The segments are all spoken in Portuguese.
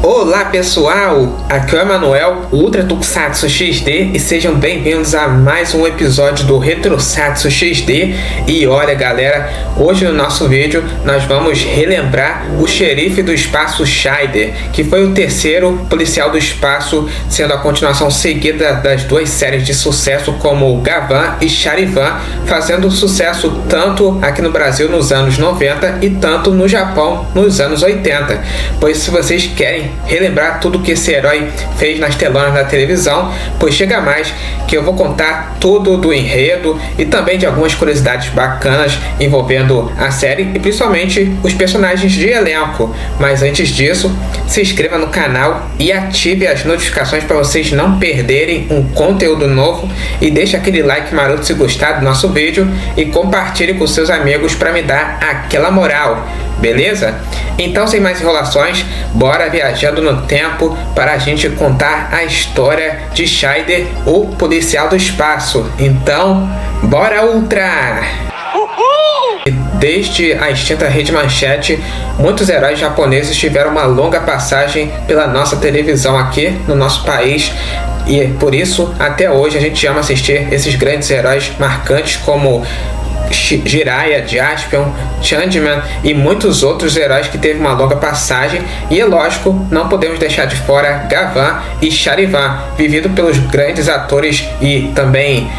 Olá pessoal, aqui é o Emanuel, o Ultra Tokusatsu XD, e sejam bem-vindos a mais um episódio do Retrosatsu XD. E olha galera, hoje no nosso vídeo nós vamos relembrar o xerife do espaço Shider, que foi o terceiro policial do espaço, sendo a continuação seguida das duas séries de sucesso como Gavan e Charivan, fazendo sucesso tanto aqui no Brasil nos anos 90 e tanto no Japão nos anos 80. Pois se vocês querem relembrar tudo que esse herói fez nas telonas da televisão, pois chega mais que eu vou contar tudo do enredo e também de algumas curiosidades bacanas envolvendo a série e principalmente os personagens de elenco. Mas antes disso, se inscreva no canal e ative as notificações para vocês não perderem um conteúdo novo, e deixe aquele like maroto se gostar do nosso vídeo e compartilhe com seus amigos para me dar aquela moral, beleza? Então, sem mais enrolações, bora viajando no tempo para a gente contar a história de Shider, o policial do espaço. Então, bora Ultra! Desde a extinta Rede Manchete, muitos heróis japoneses tiveram uma longa passagem pela nossa televisão aqui no nosso país. E por isso, até hoje, a gente ama assistir esses grandes heróis marcantes como Jiraiya, Jaspion, Changeman e muitos outros heróis que teve uma longa passagem. E é lógico, não podemos deixar de fora Gavan e Charivan, vivido pelos grandes atores e também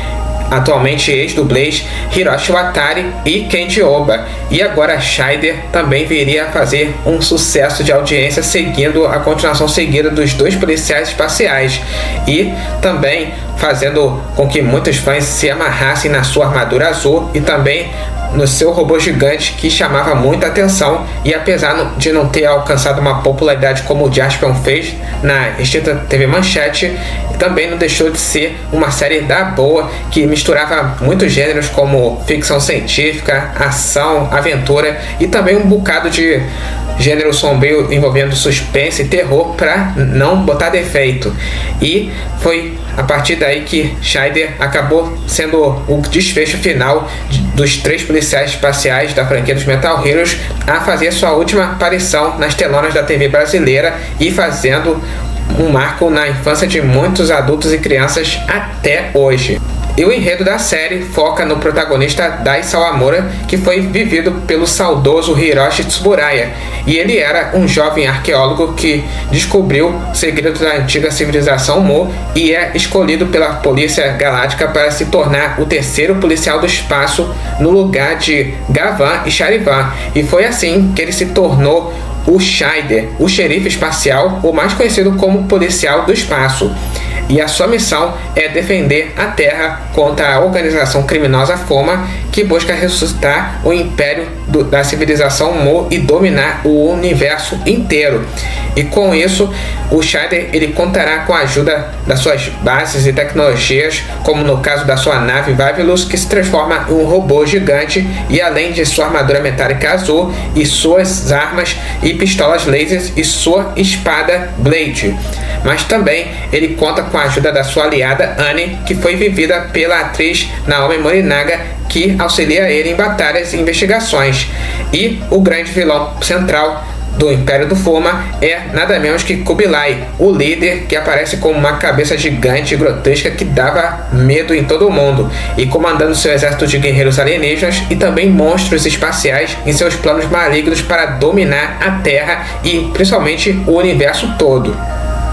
atualmente ex-dublês Hiroshi Watari e Kenji Oba. E agora Shider também viria a fazer um sucesso de audiência, seguindo a continuação seguida dos dois policiais espaciais e também fazendo com que muitos fãs se amarrassem na sua armadura azul e também no seu robô gigante, que chamava muita atenção. E apesar de não ter alcançado uma popularidade como o Jaspion fez na extinta TV Manchete, também não deixou de ser uma série da boa, que misturava muitos gêneros como ficção científica, ação, aventura e também um bocado de gênero sombrio envolvendo suspense e terror para não botar defeito. E foi a partir daí que Shider acabou sendo o desfecho final dos três policiais espaciais da franquia dos Metal Heroes a fazer sua última aparição nas telonas da TV brasileira e fazendo um marco na infância de muitos adultos e crianças até hoje. E o enredo da série foca no protagonista Dai Sawamura, que foi vivido pelo saudoso Hiroshi Tsuburaya, e ele era um jovem arqueólogo que descobriu segredos da antiga civilização Mu e é escolhido pela Polícia Galáctica para se tornar o terceiro policial do espaço no lugar de Gavan e Charivan, e foi assim que ele se tornou o Shider, o xerife espacial, ou mais conhecido como policial do espaço. E a sua missão é defender a Terra contra a organização criminosa Foma, que busca ressuscitar o império da civilização Mu e dominar o universo inteiro. E com isso, o Shider ele contará com a ajuda das suas bases e tecnologias, como no caso da sua nave Vavilus, que se transforma em um robô gigante, e além de sua armadura metálica azul e suas armas e pistolas lasers e sua espada Blade. Mas também ele conta com a ajuda da sua aliada Annie, que foi vivida pela atriz Naomi Morinaga, que auxilia ele em batalhas e investigações. E o grande vilão central do Império do Foma é nada menos que Kubilai, o líder, que aparece com uma cabeça gigante e grotesca que dava medo em todo o mundo, e comandando seu exército de guerreiros alienígenas e também monstros espaciais em seus planos malignos para dominar a Terra e principalmente o universo todo.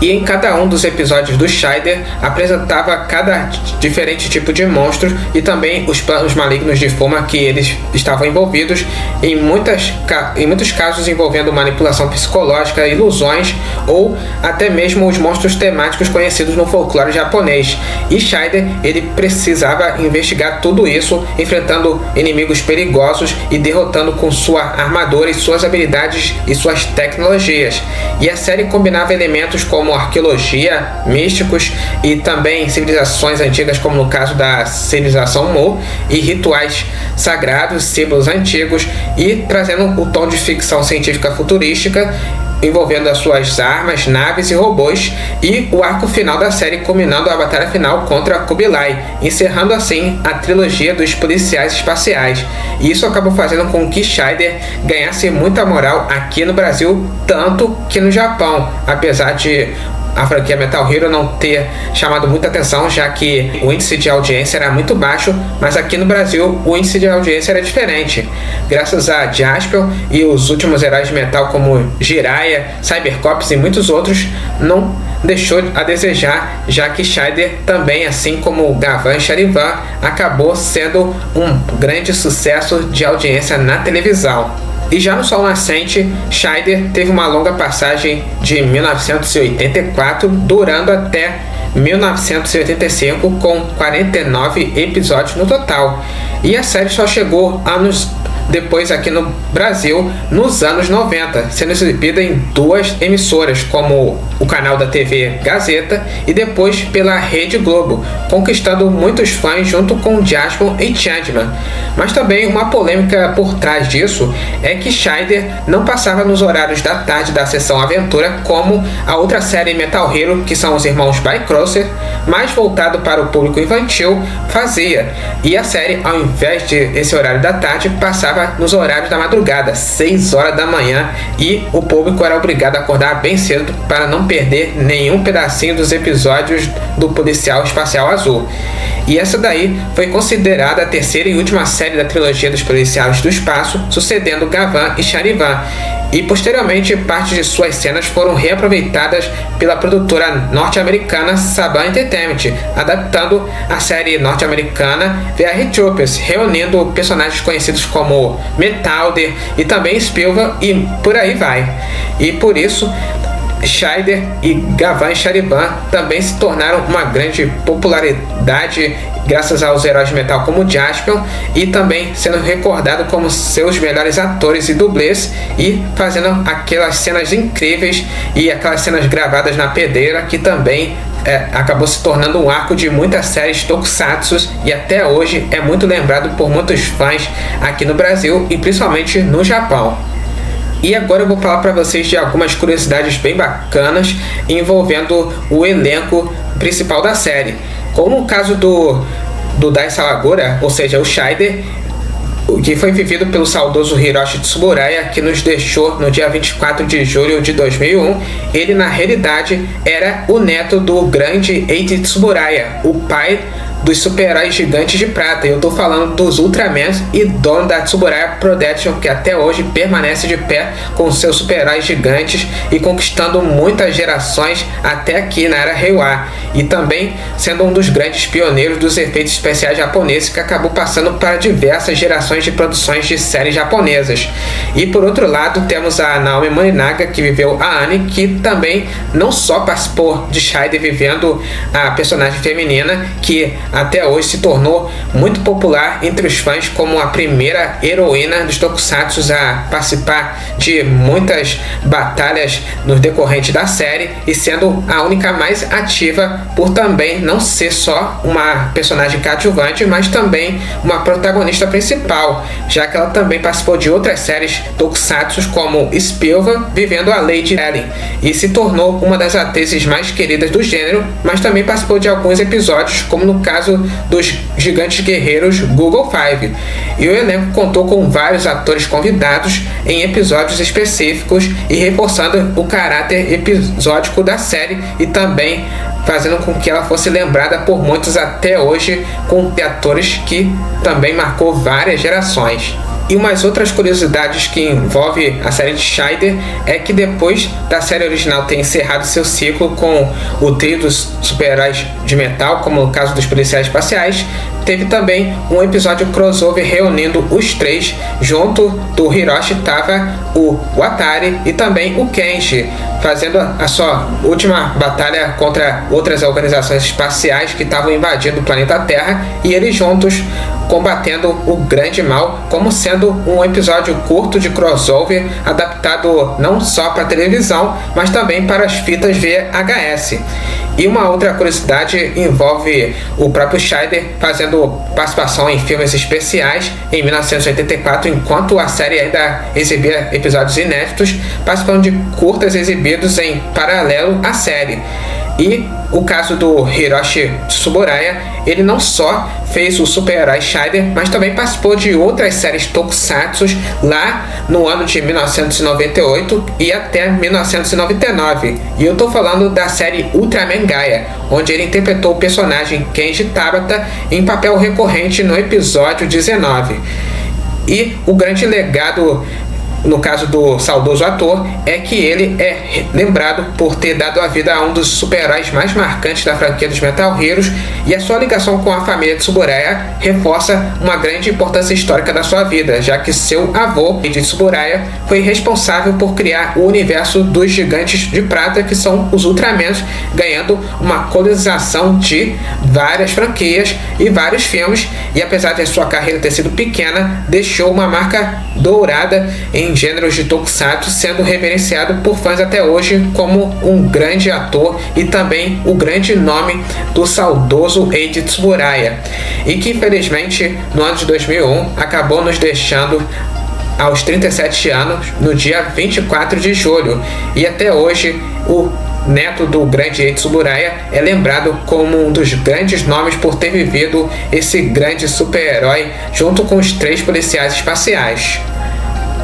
E em cada um dos episódios do Shider apresentava cada diferente tipo de monstro e também os planos malignos de Foma que eles estavam envolvidos, em muitos casos envolvendo manipulação psicológica, ilusões ou até mesmo os monstros temáticos conhecidos no folclore japonês. E Shider ele precisava investigar tudo isso, enfrentando inimigos perigosos e derrotando com sua armadura e suas habilidades e suas tecnologias. E a série combinava elementos como arqueologia, místicos e também civilizações antigas, como no caso da civilização Mu, e rituais sagrados, símbolos antigos, e trazendo o tom de ficção científica futurística envolvendo as suas armas, naves e robôs, e o arco final da série culminando a batalha final contra Kubilai, encerrando assim a trilogia dos policiais espaciais. E isso acabou fazendo com que Scheider ganhasse muita moral aqui no Brasil, tanto que no Japão, apesar de a franquia Metal Hero não ter chamado muita atenção, já que o índice de audiência era muito baixo, mas aqui no Brasil o índice de audiência era diferente. Graças a Jaspion e os últimos heróis de metal como Jiraiya, Cybercops e muitos outros, não deixou a desejar, já que Scheider também, assim como Gavan e Charivan, acabou sendo um grande sucesso de audiência na televisão. E já no Sol Nascente, Scheider teve uma longa passagem de 1984, durando até 1985, com 49 episódios no total. E a série só chegou anos depois aqui no Brasil, nos anos 90, sendo exibida em 2 emissoras, como o canal da TV Gazeta e depois pela Rede Globo, conquistando muitos fãs junto com Jaspion e Changeman. Mas também uma polêmica por trás disso é que Scheider não passava nos horários da tarde da sessão Aventura como a outra série Metal Hero, que são os irmãos Bycrosser, mais voltado para o público infantil, fazia. E a série, ao invés de esse horário da tarde, passava nos horários da madrugada, 6 horas da manhã, e o público era obrigado a acordar bem cedo para não perder nenhum pedacinho dos episódios do Policial Espacial Azul. E essa daí foi considerada a terceira e última série da trilogia dos Policiais do Espaço, sucedendo Gavan e Charivan. E posteriormente parte de suas cenas foram reaproveitadas pela produtora norte-americana Saban Entertainment, adaptando a série norte-americana VR Troopers, reunindo personagens conhecidos como Metalder e também Spielberg e por aí vai. E por isso Scheider e Gavan e Charivan também se tornaram uma grande popularidade graças aos heróis de metal como Jaspion, e também sendo recordado como seus melhores atores e dublês, e fazendo aquelas cenas incríveis e aquelas cenas gravadas na pedreira, que também acabou se tornando um arco de muitas séries tokusatsu, e até hoje é muito lembrado por muitos fãs aqui no Brasil e principalmente no Japão. E agora eu vou falar para vocês de algumas curiosidades bem bacanas envolvendo o elenco principal da série. Como o caso do Dai Salagura, ou seja, o Scheider, que foi vivido pelo saudoso Hiroshi Tsuburaya, que nos deixou no dia 24 de julho de 2001, ele na realidade era o neto do grande Eiji Tsuburaya, o pai dos super-heróis gigantes de prata. Eu tô falando dos Ultramans e dono da Tsuburaya Production, que até hoje permanece de pé com seus super-heróis gigantes e conquistando muitas gerações até aqui na era Reiwa, e também sendo um dos grandes pioneiros dos efeitos especiais japoneses, que acabou passando para diversas gerações de produções de séries japonesas. E por outro lado temos a Naomi Morinaga, que viveu a Annie, que também não só participou de Scheider vivendo a personagem feminina, que até hoje se tornou muito popular entre os fãs como a primeira heroína dos tokusatsu a participar de muitas batalhas no decorrente da série, e sendo a única mais ativa por também não ser só uma personagem coadjuvante, mas também uma protagonista principal, já que ela também participou de outras séries tokusatsu como Spielberg, vivendo a Lady Ellen, e se tornou uma das atrizes mais queridas do gênero, mas também participou de alguns episódios, como no caso dos Gigantes Guerreiros Google Five. E o elenco contou com vários atores convidados em episódios específicos e reforçando o caráter episódico da série, e também fazendo com que ela fosse lembrada por muitos até hoje, com atores que também marcou várias gerações. E umas outras curiosidades que envolve a série de Scheider é que depois da série original ter encerrado seu ciclo com o trio dos super-heróis de metal, como no caso dos policiais espaciais, teve também um episódio crossover reunindo os três. Junto do Hiroshi estava o Watari e também o Kenshi, fazendo a sua última batalha contra outras organizações espaciais que estavam invadindo o planeta Terra, e eles juntos combatendo o grande mal, como sendo sendo um episódio curto de crossover adaptado não só para televisão, mas também para as fitas VHS. E uma outra curiosidade envolve o próprio Scheider fazendo participação em filmes especiais em 1984, enquanto a série ainda exibia episódios inéditos, participando de curtas exibidos em paralelo à série. E o caso do Hiroshi Tsuburaya, ele não só fez o super-herói Scheider, mas também participou de outras séries tokusatsu lá no ano de 1998 e até 1999. E eu tô falando da série Ultraman Gaia, onde ele interpretou o personagem Kenji Tabata em papel recorrente no episódio 19. E o grande legado, no caso do saudoso ator, é que ele é lembrado por ter dado a vida a um dos super-heróis mais marcantes da franquia dos Metal Heroes, e a sua ligação com a família Tsuburaya reforça uma grande importância histórica da sua vida, já que seu avô, Eiji Tsuburaya, foi responsável por criar o universo dos Gigantes de Prata, que são os Ultramans, ganhando uma colonização de várias franquias e vários filmes, e apesar de sua carreira ter sido pequena, deixou uma marca dourada em gêneros de tokusatsu, sendo reverenciado por fãs até hoje como um grande ator e também o grande nome do saudoso Eiji Tsuburaya, e que infelizmente no ano de 2001 acabou nos deixando aos 37 anos no dia 24 de julho, e até hoje o neto do grande Eiji Tsuburaya é lembrado como um dos grandes nomes por ter vivido esse grande super-herói junto com os 3 policiais espaciais.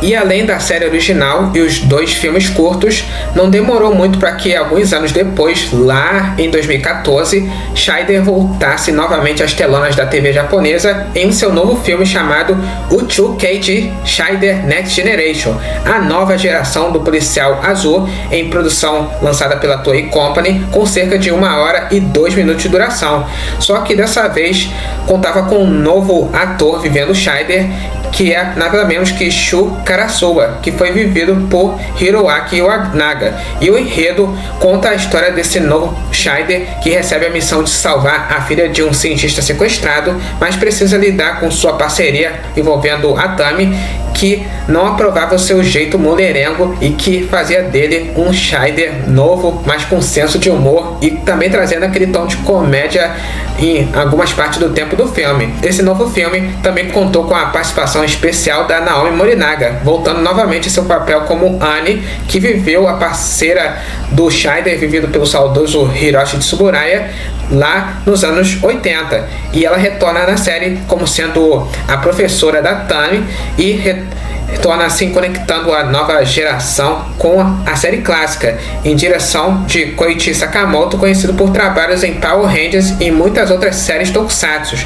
E além da série original e os 2 filmes curtos, não demorou muito para que alguns anos depois, lá em 2014, Scheider voltasse novamente às telonas da TV japonesa em seu novo filme chamado Uchu Keiji Scheider Next Generation, a nova geração do policial azul, em produção lançada pela Toei Company, com cerca de 1 hora e 2 minutos de duração. Só que dessa vez contava com um novo ator vivendo Scheider, que é nada menos que Shu Karasuwa, que foi vivido por Hiroaki Iwanaga. E o enredo conta a história desse novo Scheider, que recebe a missão de salvar a filha de um cientista sequestrado, mas precisa lidar com sua parceria envolvendo a Tami, que não aprovava o seu jeito mulherengo e que fazia dele um Scheider novo, mas com senso de humor e também trazendo aquele tom de comédia em algumas partes do tempo do filme. Esse novo filme também contou com a participação especial da Naomi Morinaga, voltando novamente seu papel como Annie, que viveu a parceira do Scheider, vivido pelo saudoso Hiroshi Tsuburaya, lá nos anos 80. E ela retorna na série como sendo a professora da Tami e retorna assim conectando a nova geração com a série clássica, em direção de Koichi Sakamoto, conhecido por trabalhos em Power Rangers e muitas outras séries tokusatsu.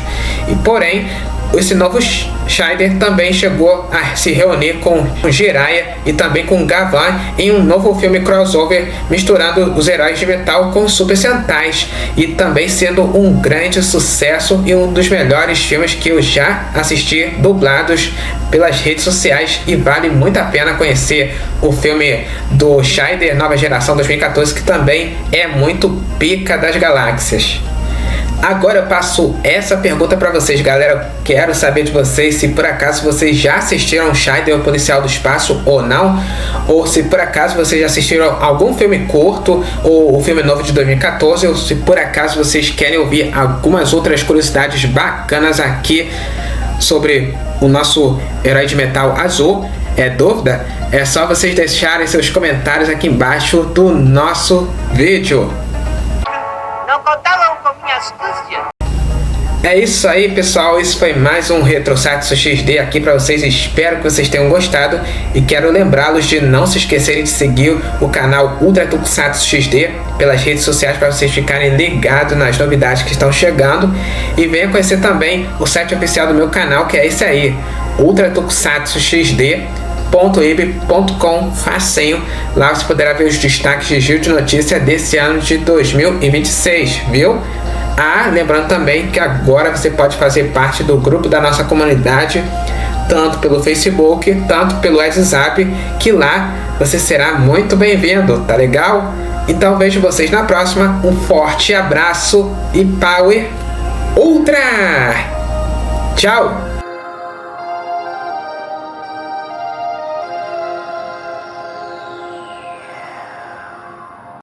E porém, esse novo Scheider também chegou a se reunir com Jiraiya e também com Gavan em um novo filme crossover, misturando os heróis de metal com os Super Sentais, e também sendo um grande sucesso e um dos melhores filmes que eu já assisti dublados pelas redes sociais, e vale muito a pena conhecer o filme do Scheider Nova Geração 2014, que também é muito pica das galáxias. Agora eu passo essa pergunta para vocês, galera. Eu quero saber de vocês se por acaso vocês já assistiram Scheider, o Policial do Espaço, ou não, ou se por acaso vocês já assistiram algum filme curto ou o filme novo de 2014, ou se por acaso vocês querem ouvir algumas outras curiosidades bacanas aqui sobre o nosso herói de metal azul. É dúvida? É só vocês deixarem seus comentários aqui embaixo do nosso vídeo. Não contavam com minha astúcia. É isso aí, pessoal, isso foi mais um Retrosatsu XD aqui pra vocês, espero que vocês tenham gostado e quero lembrá-los de não se esquecerem de seguir o canal Ultra Tokusatsu XD pelas redes sociais para vocês ficarem ligados nas novidades que estão chegando, e venha conhecer também o site oficial do meu canal, que é esse aí, ultratokusatsuxd.ib.com, facinho. Lá você poderá ver os destaques de Giro de Notícia desse ano de 2026, viu? Ah, lembrando também que agora você pode fazer parte do grupo da nossa comunidade, tanto pelo Facebook, tanto pelo WhatsApp, que lá você será muito bem-vindo, tá legal? Então vejo vocês na próxima, um forte abraço e Power Ultra! Tchau!